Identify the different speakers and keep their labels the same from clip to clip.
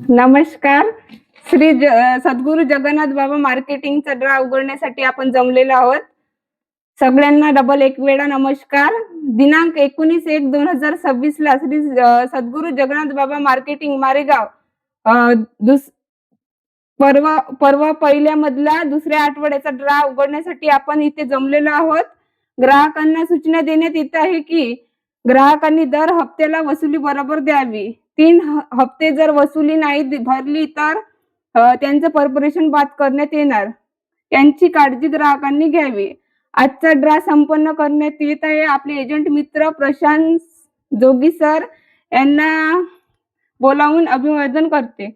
Speaker 1: नमस्कार. सद्गुरू जगन्नाथ बाबा मार्केटिंगचा ड्रा उघडण्यासाठी आपण जमलेलो आहोत. सगळ्यांना डबल एक वेळा नमस्कार. दिनांक 19/1/2026 ला सद्गुरू जगन्नाथ बाबा मार्केटिंग मारेगाव परवा परवा पहिल्या मधला दुसऱ्या आठवड्याचा ड्रा उघडण्यासाठी आपण इथे जमलेलो आहोत. ग्राहकांना सूचना देण्यात येत आहे की ग्राहकांनी दर हप्त्याला वसुली बरोबर द्यावी. 3 हप्ते जर वसुली नाही भरली तर त्यांचं कॉर्पोरेशन बाद करण्यात येणार. यांची काळजी ग्राहकांनी घ्यावी. आजचा ड्रा संपन्न करण्यात येत आहे. आपले एजंट मित्र प्रशांत जोगी सर यांना बोलावून अभिवादन करते.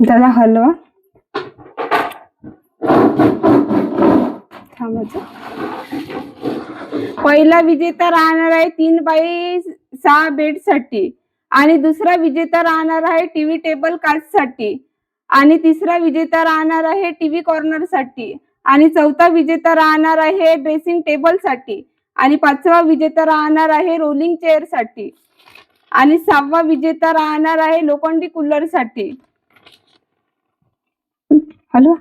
Speaker 1: दादा हलवा थांबायचं. पहिला विजेता राहणार आहे 3x6 बेडसाठी आणि दुसरा विजेता राहणार आहे टीव्ही टेबल काचसाठी आणि तिसरा विजेता राहणार आहे टीव्ही कॉर्नर साठी आणि चौथा विजेता राहणार आहे ड्रेसिंग टेबल साठी आणि पाचवा विजेता राहणार आहे रोलिंग चेअर साठी आणि 6वा विजेता राहणार आहे लोखंडी कूलर साठी. हॅलो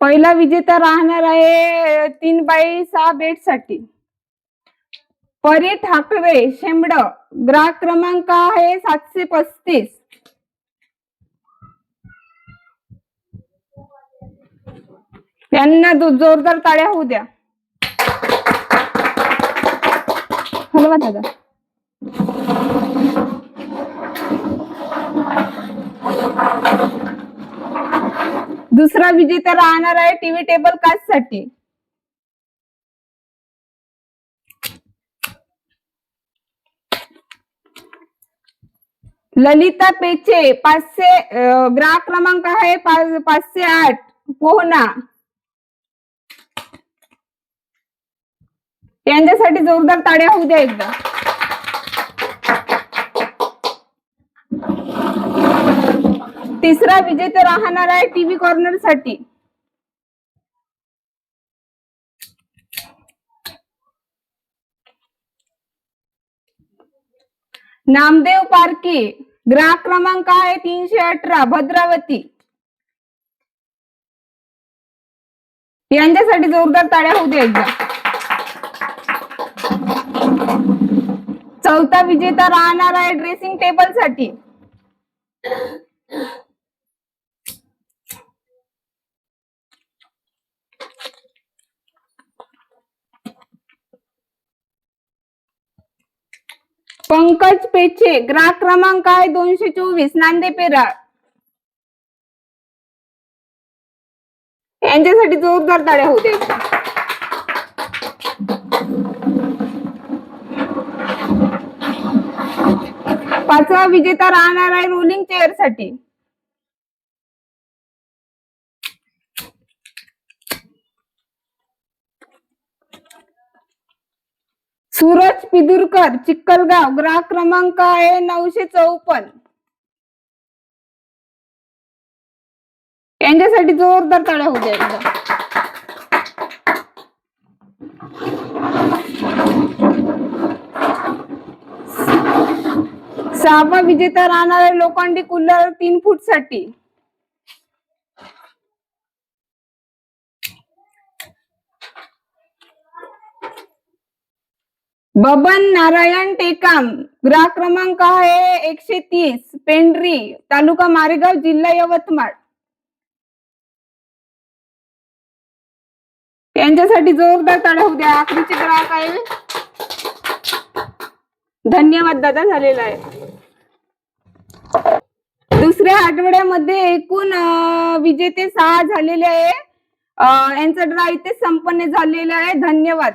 Speaker 1: पहिला विजेता राहणार आहे 3x6 बेडसाठी परी ठाकरे शेंबड. ग्राहक क्रमांक आहे 735. त्यांना जोरदार टाळ्या होऊ द्या. हलवा दादा. दुसरा विजेता राहणार आहे टीव्ही टेबल काचसाठी ललिता पेचे 500. ग्राहक क्रमांक आहे 508 पोहना. यांच्यासाठी जोरदार टाळ्या होऊ द्या एकदा. तिसरा विजेता राहणार आहे टीव्ही कॉर्नर साठी नामदेव पारके. ग्राहक क्रमांक आहे 318 भद्रावती. यांच्यासाठी जोरदार टाळ्या होऊ द्या एकदा. चौथा विजेता राहणार आहे ड्रेसिंग टेबल साठी पंकज पेचे. ग्राहक क्रमांक आहे 224 नांदेपेरा. यांच्यासाठी जोरदार टाळ्या होऊ द्या. पाचवा विजेता राहणार आहे रोलिंग चेअर साठी सूरज पिदुरकर चिक्कलगाव. ग्राहक क्रमांक आहे 954. यांच्यासाठी जोरदार टाळ्या होऊ द्या एकदा. सहावा विजेता राहणार आहे लोखंडी कूलर 3 फूट साठी बबन नारायण टेकाम. ग्राहक क्रमांक आहे 130 पेंढरी तालुका मारेगाव जिल्हा यवतमाळ. यांच्यासाठी जोरदार टाळ्या होऊ द्या. आखरीचे ग्राहक आहे. धन्यवाद दादा, झालेला आहे. दुसऱ्या आठवड्यामध्ये एकूण विजेते 6 झालेले आहे. यांचा ड्रा इथे संपन्न झालेला आहे. धन्यवाद.